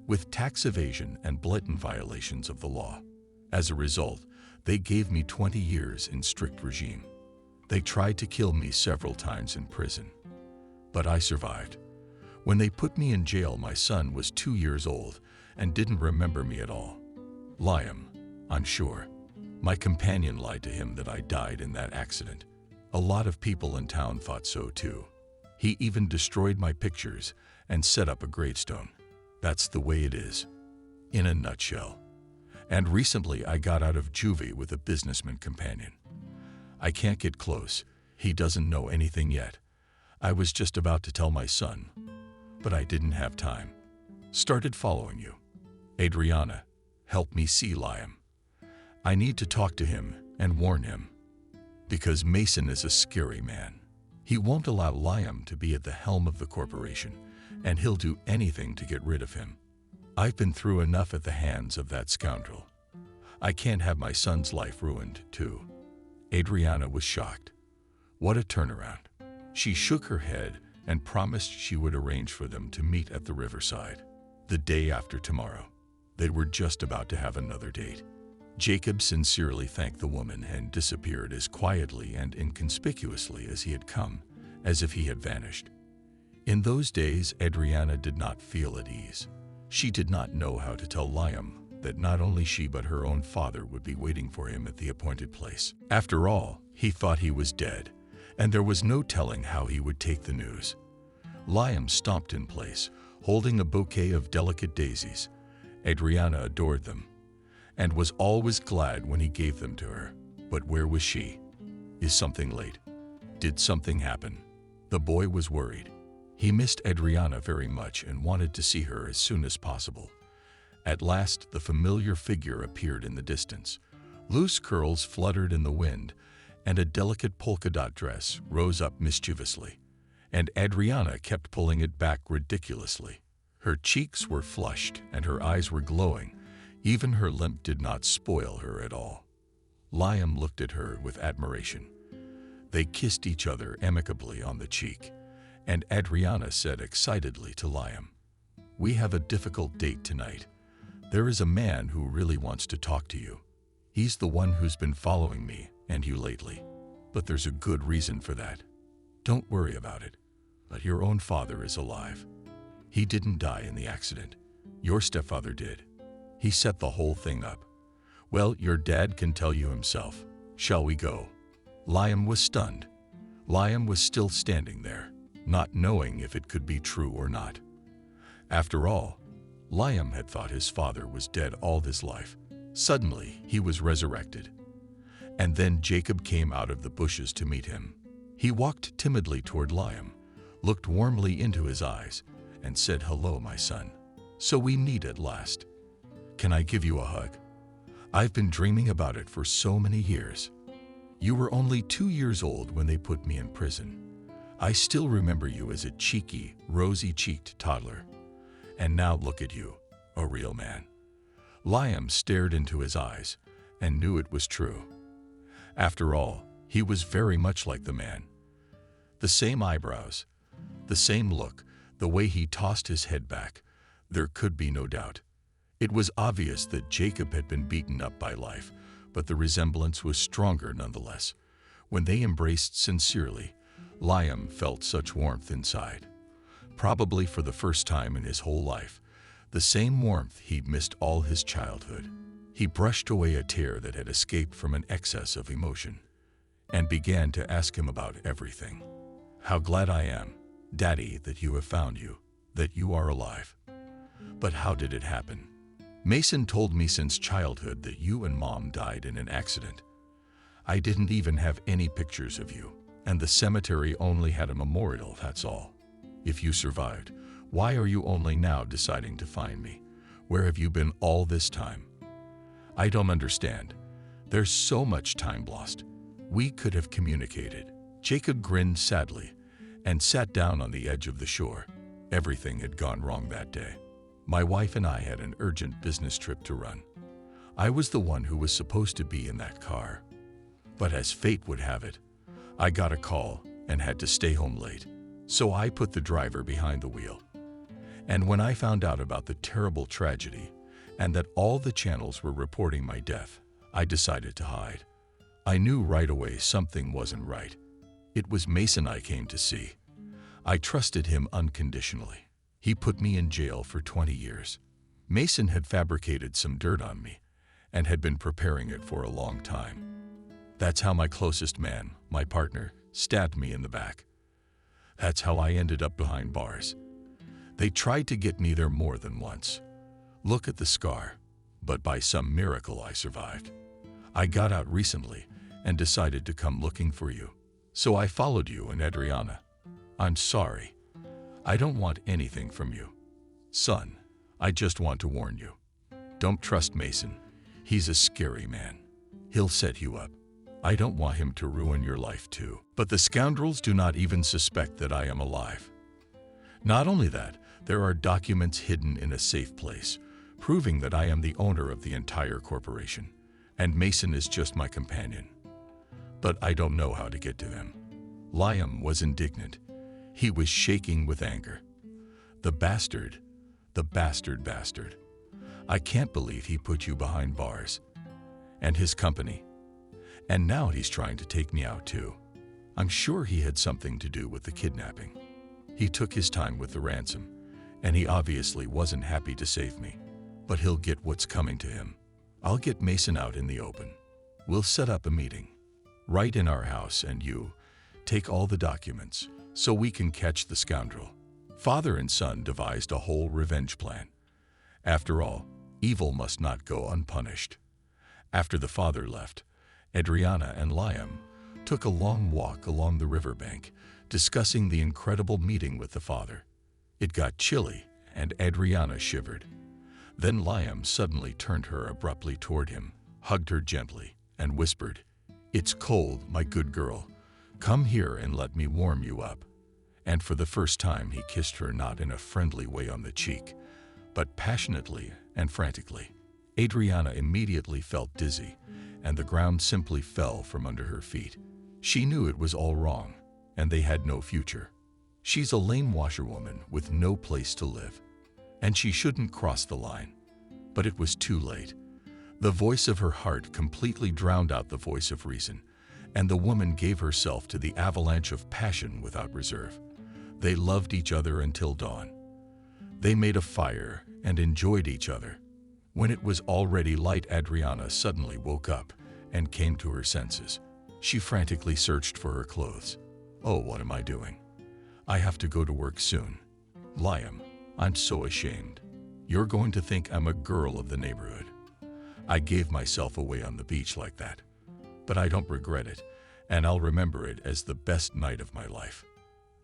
S1: with tax evasion and blatant violations of the law. As a result, they gave me 20 years in strict regime. They tried to kill me several times in prison. But I survived. When they put me in jail, my son was 2 years old and didn't remember me at all. Liam, I'm sure. My companion lied to him that I died in that accident. A lot of people in town thought so too. He even destroyed my pictures and set up a gravestone. That's the way it is, in a nutshell. And recently I got out of juvie with a businessman companion. I can't get close. He doesn't know anything yet. I was just about to tell my son, but I didn't have time. Started following you. Adriana, help me see Liam. I need to talk to him and warn him. Because Mason is a scary man. He won't allow Liam to be at the helm of the corporation, and he'll do anything to get rid of him. I've been through enough at the hands of that scoundrel. I can't have my son's life ruined, too. Adriana was shocked. What a turnaround. She shook her head and promised she would arrange for them to meet at the riverside the day after tomorrow. They were just about to have another date. Jacob sincerely thanked the woman and disappeared as quietly and inconspicuously as he had come, as if he had vanished. In those days, Adriana did not feel at ease. She did not know how to tell Liam that not only she but her own father would be waiting for him at the appointed place. After all, he thought he was dead, and there was no telling how he would take the news. Liam stomped in place, holding a bouquet of delicate daisies. Adriana adored them, and was always glad when he gave them to her. But where was she? Is something late? Did something happen? The boy was worried. He missed Adriana very much and wanted to see her as soon as possible. At last, the familiar figure appeared in the distance. Loose curls fluttered in the wind, and a delicate polka-dot dress rose up mischievously, and Adriana kept pulling it back ridiculously. Her cheeks were flushed and her eyes were glowing. Even her limp did not spoil her at all. Liam looked at her with admiration. They kissed each other amicably on the cheek, and Adriana said excitedly to Liam, "We have a difficult date tonight. There is a man who really wants to talk to you. He's the one who's been following me and you lately. But there's a good reason for that. Don't worry about it. But your own father is alive. He didn't die in the accident. Your stepfather did. He set the whole thing up. Well, your dad can tell you himself. Shall we go?" Liam was stunned. Liam was still standing there, not knowing if it could be true or not. After all, Liam had thought his father was dead all his life. Suddenly, he was resurrected. And then Jacob came out of the bushes to meet him. He walked timidly toward Liam, looked warmly into his eyes, and said, "Hello, my son. So we meet at last. Can I give you a hug? I've been dreaming about it for so many years. You were only 2 years old when they put me in prison. I still remember you as a cheeky, rosy-cheeked toddler. And now look at you, a real man." Liam stared into his eyes and knew it was true. After all, he was very much like the man. The same eyebrows, the same look, the way he tossed his head back. There could be no doubt. It was obvious that Jacob had been beaten up by life, but the resemblance was stronger nonetheless. When they embraced sincerely, Liam felt such warmth inside. Probably for the first time in his whole life, the same warmth he'd missed all his childhood. He brushed away a tear that had escaped from an excess of emotion and began to ask him about everything. "How glad I am, Daddy, that you have found you, that you are alive. But how did it happen? Mason told me since childhood that you and Mom died in an accident. I didn't even have any pictures of you, and the cemetery only had a memorial, that's all. If you survived, why are you only now deciding to find me? Where have you been all this time? I don't understand. There's so much time lost. We could have communicated." Jacob grinned sadly and sat down on the edge of the shore. Everything had gone wrong that day. My wife and I had an urgent business trip to run. I was the one who was supposed to be in that car. But as fate would have it, I got a call and had to stay home late. So I put the driver behind the wheel. And when I found out about the terrible tragedy and that all the channels were reporting my death, I decided to hide. I knew right away something wasn't right. It was Mason I came to see. I trusted him unconditionally. He put me in jail for 20 years. Mason had fabricated some dirt on me and had been preparing it for a long time. That's how my closest man, my partner, stabbed me in the back. That's how I ended up behind bars. They tried to get me there more than once. Look at the scar, but by some miracle I survived. I got out recently and decided to come looking for you. So I followed you and Adriana. I'm sorry. I don't want anything from you. Son, I just want to warn you. Don't trust Mason. He's a scary man. He'll set you up. I don't want him to ruin your life too. But the scoundrels do not even suspect that I am alive. Not only that, there are documents hidden in a safe place, proving that I am the owner of the entire corporation, and Mason is just my companion. But I don't know how to get to them. Liam was indignant. He was shaking with anger. The bastard. I can't believe he put you behind bars. And his company. And now he's trying to take me out too. I'm sure he had something to do with the kidnapping. He took his time with the ransom, and he obviously wasn't happy to save me. But he'll get what's coming to him. I'll get Mason out in the open. We'll set up a meeting. Right in our house, and you take all the documents so we can catch the scoundrel. Father and son devised a whole revenge plan. After all, evil must not go unpunished. After the father left, Adriana and Liam took a long walk along the riverbank, discussing the incredible meeting with the father. It got chilly, and Adriana shivered. Then Liam suddenly turned her abruptly toward him, hugged her gently, and whispered, "It's cold, my good girl. Come here and let me warm you up." And for the first time he kissed her not in a friendly way on the cheek, but passionately and frantically. Adriana immediately felt dizzy, and the ground simply fell from under her feet. She knew it was all wrong, and they had no future. She's a lame washerwoman with no place to live, and she shouldn't cross the line. But it was too late. The voice of her heart completely drowned out the voice of reason, and the woman gave herself to the avalanche of passion without reserve. They loved each other until dawn. They made a fire and enjoyed each other. When it was already light, Adriana suddenly woke up and came to her senses. She frantically searched for her clothes. "Oh, what am I doing? I have to go to work soon. Liam, I'm so ashamed. You're going to think I'm a girl of the neighborhood. I gave myself away on the beach like that. But I don't regret it, and I'll remember it as the best night of my life."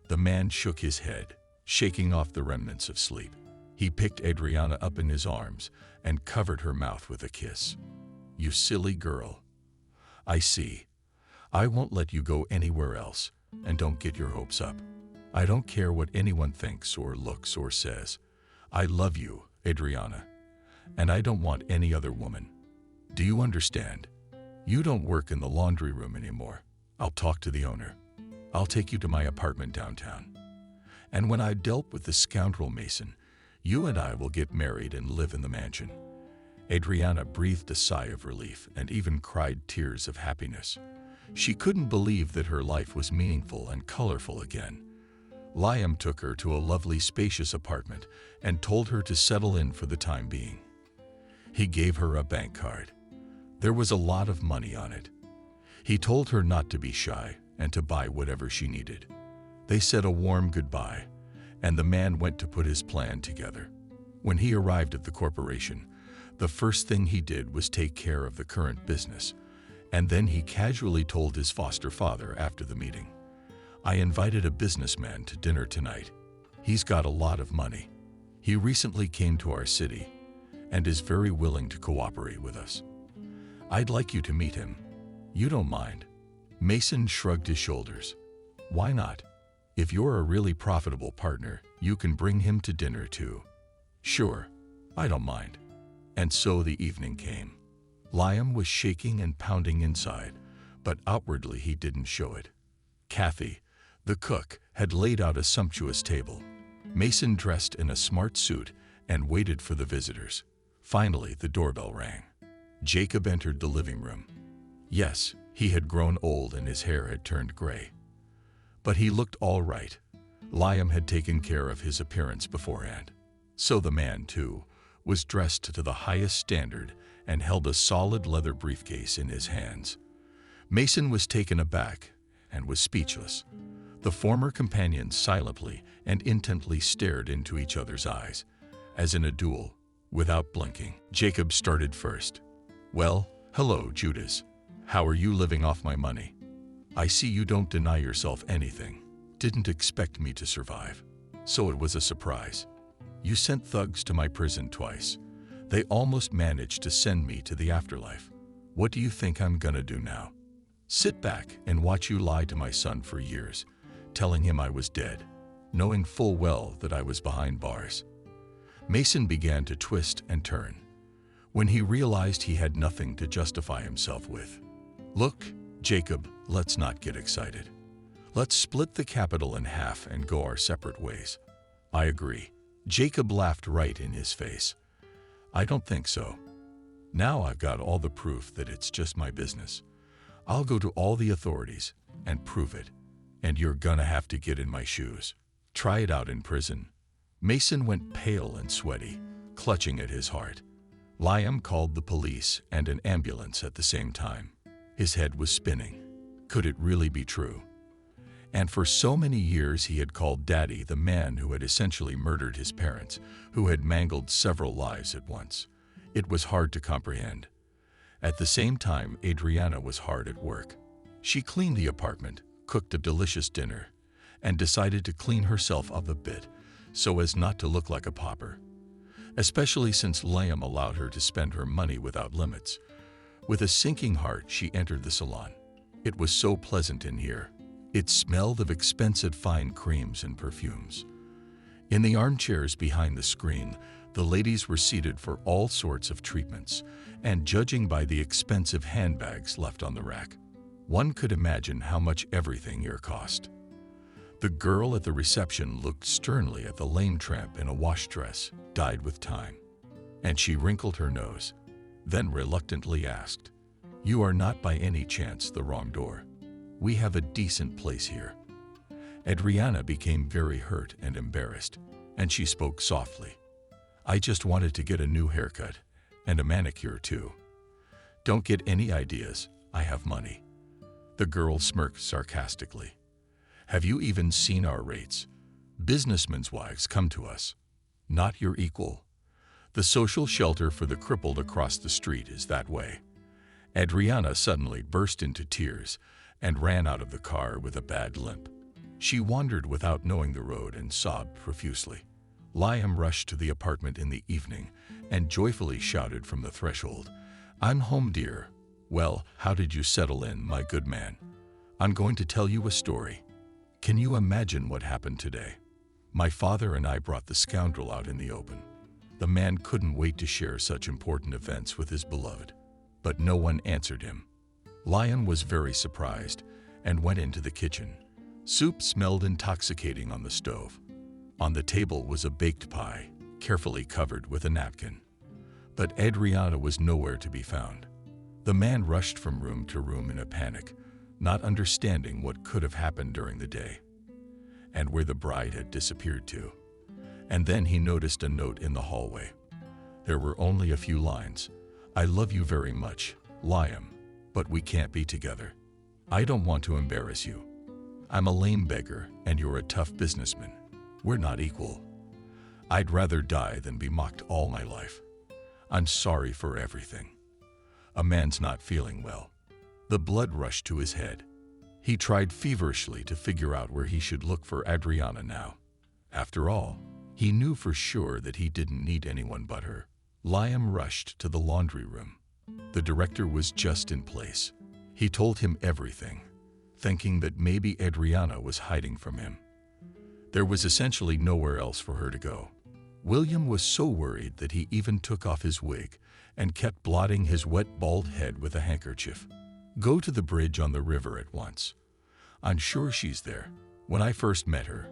S1: The man shook his head, shaking off the remnants of sleep. He picked Adriana up in his arms and covered her mouth with a kiss. "You silly girl. I see. I won't let you go anywhere else, and don't get your hopes up. I don't care what anyone thinks or looks or says. I love you, Adriana, and I don't want any other woman. Do you understand? You don't work in the laundry room anymore. I'll talk to the owner. I'll take you to my apartment downtown. And when I've dealt with the scoundrel Mason, you and I will get married and live in the mansion." Adriana breathed a sigh of relief and even cried tears of happiness. She couldn't believe that her life was meaningful and colorful again. Liam took her to a lovely, spacious apartment and told her to settle in for the time being. He gave her a bank card. There was a lot of money on it. He told her not to be shy and to buy whatever she needed. They said a warm goodbye, and the man went to put his plan together. When he arrived at the corporation, the first thing he did was take care of the current business, and then he casually told his foster father after the meeting, "I invited a businessman to dinner tonight. He's got a lot of money. He recently came to our city and is very willing to cooperate with us. I'd like you to meet him. You don't mind?" Mason shrugged his shoulders. "Why not? If you're a really profitable partner, you can bring him to dinner too." "Sure, I don't mind." And so the evening came. Liam was shaking and pounding inside, but outwardly he didn't show it. Kathy, the cook, had laid out a sumptuous table. Mason dressed in a smart suit and waited for the visitors. Finally, the doorbell rang. Jacob entered the living room. Yes, he had grown old and his hair had turned gray. But he looked all right. Liam had taken care of his appearance beforehand. So the man, too, was dressed to the highest standard and held a solid leather briefcase in his hands. Mason was taken aback and was speechless. The former companions silently and intently stared into each other's eyes, as in a duel, without blinking. Jacob started first. "Well, hello, Judas. How are you living off my money? I see you don't deny yourself anything. Didn't expect me to survive. So it was a surprise. You sent thugs to my prison twice. They almost managed to send me to the afterlife. What do you think I'm gonna do now? Sit back and watch you lie to my son for years, telling him I was dead, knowing full well that I was behind bars." Mason began to twist and turn when he realized he had nothing to justify himself with. "Look, Jacob, let's not get excited. Let's split the capital in half and go our separate ways." "I agree." Jacob laughed right in his face. "I don't think so. Now I've got all the proof that it's just my business. I'll go to all the authorities and prove it, and you're gonna have to get in my shoes. Try it out in prison." Mason went pale and sweaty, clutching at his heart. Liam called the police and an ambulance at the same time. His head was spinning. Could it really be true? And for so many years he had called Daddy the man who had essentially murdered his parents, who had mangled several lives at once. It was hard to comprehend. At the same time, Adriana was hard at work. She cleaned the apartment, cooked a delicious dinner, and decided to clean herself up a bit so as not to look like a pauper. Especially since Liam allowed her to spend her money without limits. With a sinking heart, she entered the salon. It was so pleasant in here. It smelled of expensive fine creams and perfumes. In the armchairs behind the screen, the ladies were seated for all sorts of treatments, and judging by the expensive handbags left on the rack, one could imagine how much everything here cost. The girl at the reception looked sternly at the lame tramp in a wash dress dyed with time, and she wrinkled her nose, then reluctantly asked, "You are not by any chance the wrong door? We have a decent place here." Adriana became very hurt and embarrassed, and she spoke softly. "I just wanted to get a new haircut, and a manicure too. Don't get any ideas, I have money." The girl smirked sarcastically. "Have you even seen our rates? Businessmen's wives come to us. Not your equal. The social shelter for the crippled across the street is that way." Adriana suddenly burst into tears and ran out of the car with a bad limp. She wandered without knowing the road and sobbed profusely. Liam rushed to the apartment in the evening and joyfully shouted from the threshold, "I'm home, dear. Well, how did you settle in, my good man? I'm going to tell you a story. Can you imagine what happened today? My father and I brought the scoundrel out in the open. The man couldn't wait to share such important events with his beloved, but no one answered him." Liam was very surprised and went into the kitchen. Soup smelled intoxicating on the stove. On the table was a baked pie, carefully covered with a napkin. But Adriana was nowhere to be found. The man rushed from room to room in a panic, not understanding what could have happened during the day, and where the bride had disappeared to. And then he noticed a note in the hallway. There were only a few lines. "I love you very much, Liam, but we can't be together. I don't want to embarrass you. I'm a lame beggar and you're a tough businessman. We're not equal. I'd rather die than be mocked all my life. I'm sorry for everything." A man's not feeling well. The blood rushed to his head. He tried feverishly to figure out where he should look for Adriana now. After all, he knew for sure that he didn't need anyone but her. Liam rushed to the laundry room. The director was just in place. He told him everything, thinking that maybe Adriana was hiding from him. There was essentially nowhere else for her to go. William was so worried that he even took off his wig and kept blotting his wet bald head with a handkerchief. "Go to the bridge on the river at once. I'm sure she's there. When I first met her,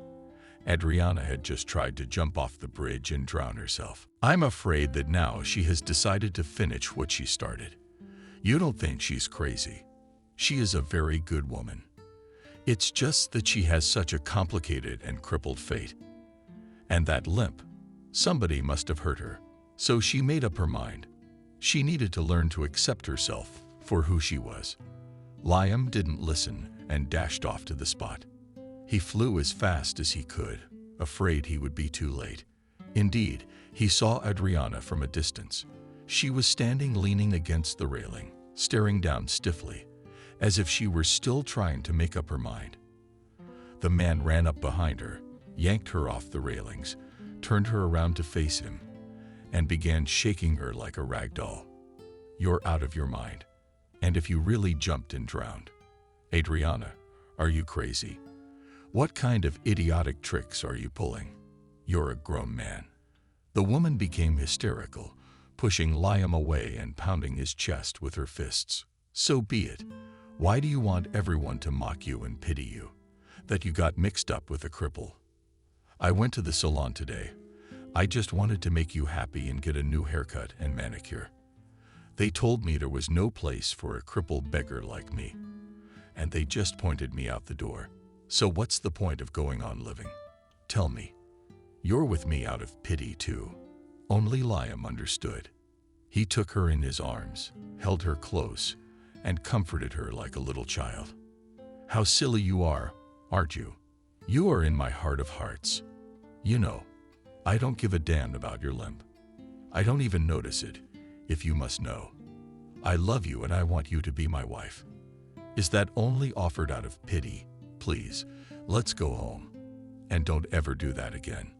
S1: Adriana had just tried to jump off the bridge and drown herself. I'm afraid that now she has decided to finish what she started. You don't think she's crazy? She is a very good woman. It's just that she has such a complicated and crippled fate. And that limp. Somebody must have hurt her. So she made up her mind. She needed to learn to accept herself for who she was. Liam didn't listen and dashed off to the spot. He flew as fast as he could, afraid he would be too late. Indeed, he saw Adriana from a distance. She was standing leaning against the railing, staring down stiffly, as if she were still trying to make up her mind. The man ran up behind her, yanked her off the railings, turned her around to face him, and began shaking her like a rag doll. "You're out of your mind. And if you really jumped and drowned. Adriana, are you crazy? What kind of idiotic tricks are you pulling? You're a grown man." The woman became hysterical, pushing Liam away and pounding his chest with her fists. "So be it. Why do you want everyone to mock you and pity you? That you got mixed up with a cripple? I went to the salon today. I just wanted to make you happy and get a new haircut and manicure. They told me there was no place for a crippled beggar like me, and they just pointed me out the door. So what's the point of going on living? Tell me. You're with me out of pity too." Only Liam understood. He took her in his arms, held her close, and comforted her like a little child. "How silly you are, aren't you? You are in my heart of hearts. You know, I don't give a damn about your limp. I don't even notice it, if you must know. I love you and I want you to be my wife. Is that only offered out of pity? Please, let's go home. And don't ever do that again.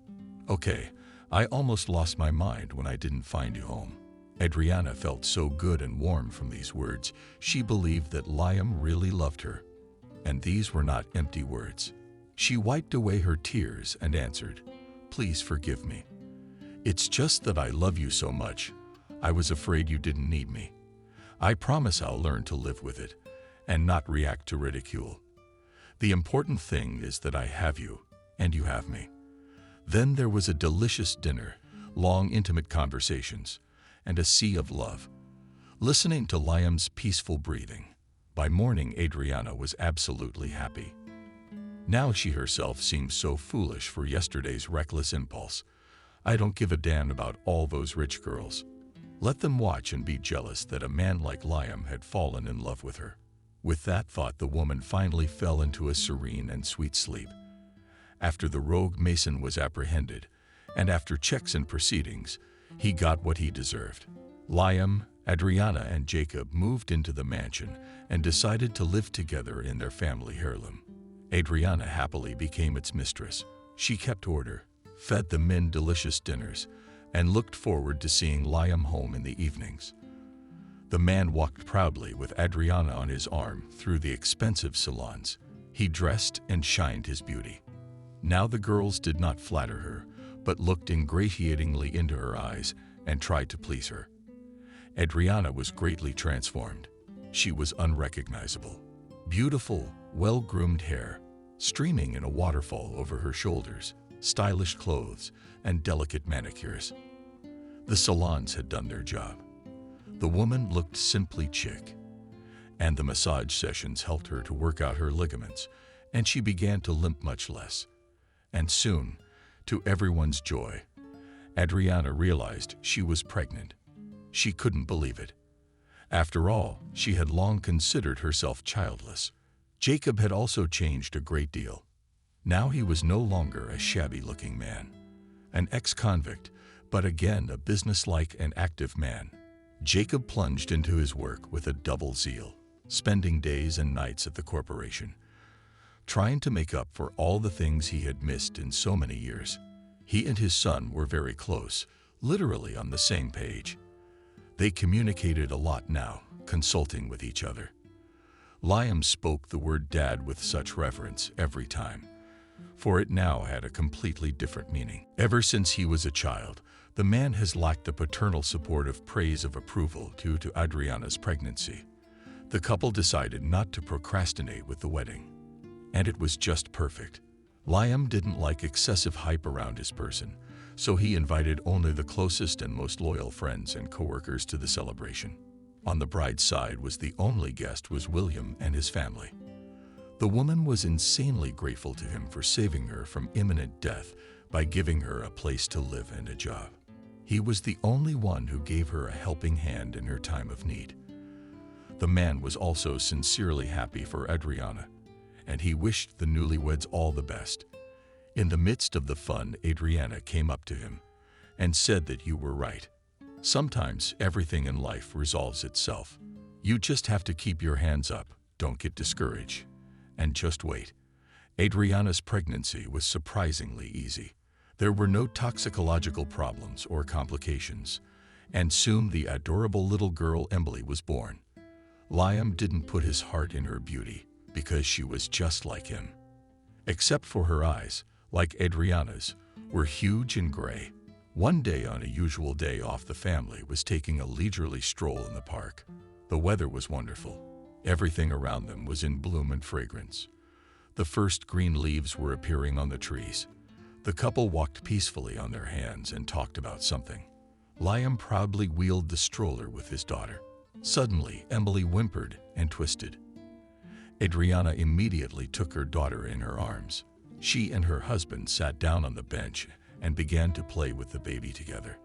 S1: Okay, I almost lost my mind when I didn't find you home." Adriana felt so good and warm from these words. She believed that Liam really loved her. And these were not empty words. She wiped away her tears and answered, "Please forgive me. It's just that I love you so much. I was afraid you didn't need me. I promise I'll learn to live with it and not react to ridicule. The important thing is that I have you and you have me." Then there was a delicious dinner, long intimate conversations, and a sea of love. Listening to Liam's peaceful breathing, by morning Adriana was absolutely happy. Now she herself seemed so foolish for yesterday's reckless impulse. "I don't give a damn about all those rich girls. Let them watch and be jealous that a man like Liam had fallen in love with her." With that thought, the woman finally fell into a serene and sweet sleep. After the rogue mason was apprehended, and after checks and proceedings, he got what he deserved. Liam, Adriana, and Jacob moved into the mansion and decided to live together in their family heirloom. Adriana happily became its mistress. She kept order, fed the men delicious dinners, and looked forward to seeing Liam home in the evenings. The man walked proudly with Adriana on his arm through the expensive salons. He dressed and shined his beauty. Now the girls did not flatter her, but looked ingratiatingly into her eyes and tried to please her. Adriana was greatly transformed. She was unrecognizable. Beautiful, well-groomed hair, streaming in a waterfall over her shoulders, stylish clothes, and delicate manicures. The salons had done their job. The woman looked simply chic, and the massage sessions helped her to work out her ligaments, and she began to limp much less. And soon, to everyone's joy, Adriana realized she was pregnant. She couldn't believe it. After all, she had long considered herself childless. Jacob had also changed a great deal. Now he was no longer a shabby-looking man, an ex-convict, but again a businesslike and active man. Jacob plunged into his work with a double zeal, spending days and nights at the corporation, trying to make up for all the things he had missed in so many years. He and his son were very close, literally on the same page. They communicated a lot now, consulting with each other. Liam spoke the word dad with such reverence every time, for it now had a completely different meaning. Ever since he was a child, the man has lacked the paternal support of praise of approval due to Adriana's pregnancy. The couple decided not to procrastinate with the wedding, and it was just perfect. Liam didn't like excessive hype around his person, so he invited only the closest and most loyal friends and coworkers to the celebration. On the bride's side the only guest was William and his family. The woman was insanely grateful to him for saving her from imminent death by giving her a place to live and a job. He was the only one who gave her a helping hand in her time of need. The man was also sincerely happy for Adriana, and he wished the newlyweds all the best. In the midst of the fun, Adriana came up to him and said that you were right. Sometimes everything in life resolves itself. You just have to keep your hands up, don't get discouraged, and just wait. Adriana's pregnancy was surprisingly easy. There were no toxicological problems or complications, and soon the adorable little girl Emily was born. Liam didn't put his heart in her beauty because she was just like him. Except for her eyes, like Adriana's, were huge and gray. One day on a usual day off, the family was taking a leisurely stroll in the park. The weather was wonderful. Everything around them was in bloom and fragrance. The first green leaves were appearing on the trees. The couple walked peacefully on their hands and talked about something. Liam proudly wheeled the stroller with his daughter. Suddenly, Emily whimpered and twisted. Adriana immediately took her daughter in her arms. She and her husband sat down on the bench and began to play with the baby together.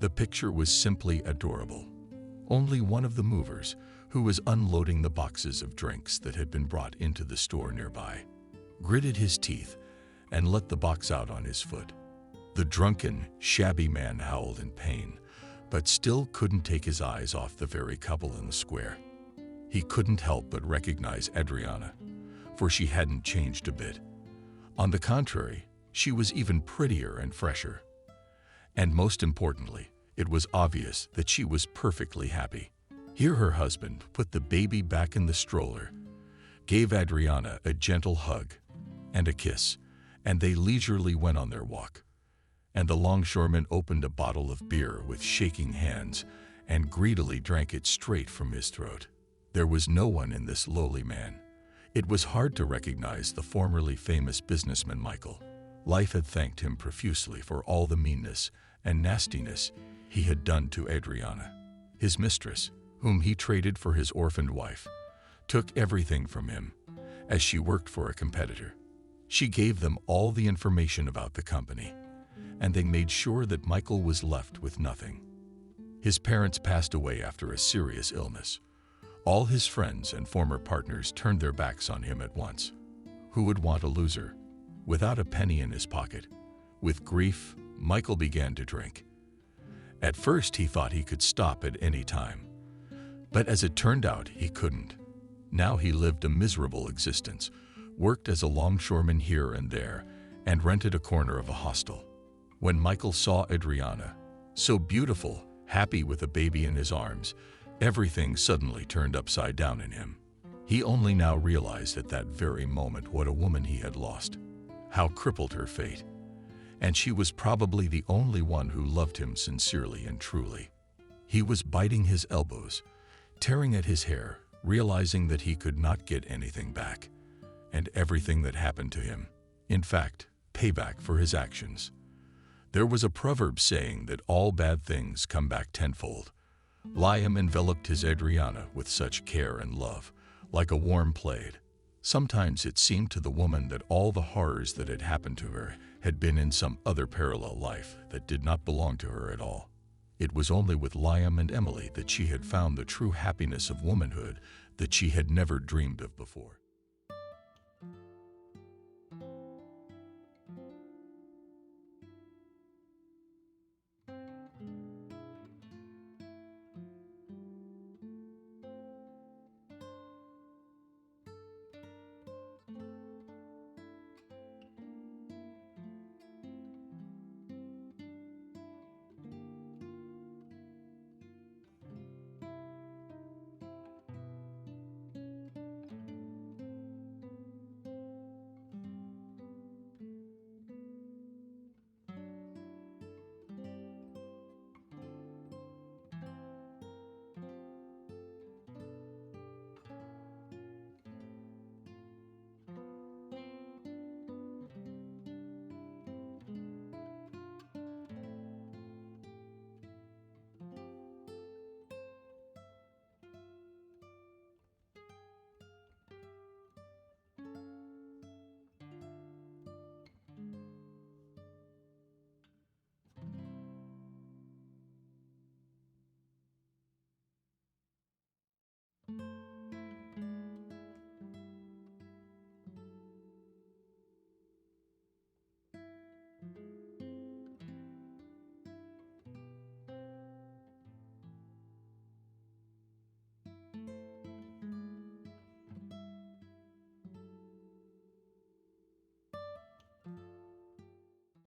S1: The picture was simply adorable. Only one of the movers, who was unloading the boxes of drinks that had been brought into the store nearby, gritted his teeth and let the box out on his foot. The drunken, shabby man howled in pain, but still couldn't take his eyes off the very couple in the square. He couldn't help but recognize Adriana, for she hadn't changed a bit. On the contrary, she was even prettier and fresher. And most importantly, it was obvious that she was perfectly happy. Here her husband put the baby back in the stroller, gave Adriana a gentle hug and a kiss, and they leisurely went on their walk. And the longshoreman opened a bottle of beer with shaking hands and greedily drank it straight from his throat. There was no one in this lowly man. It was hard to recognize the formerly famous businessman Michael. Life had thanked him profusely for all the meanness and nastiness he had done to Adriana. His mistress, whom he traded for his orphaned wife, took everything from him, as she worked for a competitor. She gave them all the information about the company, and they made sure that Michael was left with nothing. His parents passed away after a serious illness. All his friends and former partners turned their backs on him at once. Who would want a loser? Without a penny in his pocket, with grief, Michael began to drink. At first, he thought he could stop at any time, but as it turned out, he couldn't. Now he lived a miserable existence, worked as a longshoreman here and there, and rented a corner of a hostel. When Michael saw Adriana, so beautiful, happy with a baby in his arms, everything suddenly turned upside down in him. He only now realized at that very moment what a woman he had lost, how crippled her fate, and she was probably the only one who loved him sincerely and truly. He was biting his elbows, tearing at his hair, realizing that he could not get anything back, and everything that happened to him, in fact, payback for his actions. There was a proverb saying that all bad things come back tenfold. Liam enveloped his Adriana with such care and love, like a warm plaid. Sometimes it seemed to the woman that all the horrors that had happened to her had been in some other parallel life that did not belong to her at all. It was only with Liam and Emily that she had found the true happiness of womanhood that she had never dreamed of before.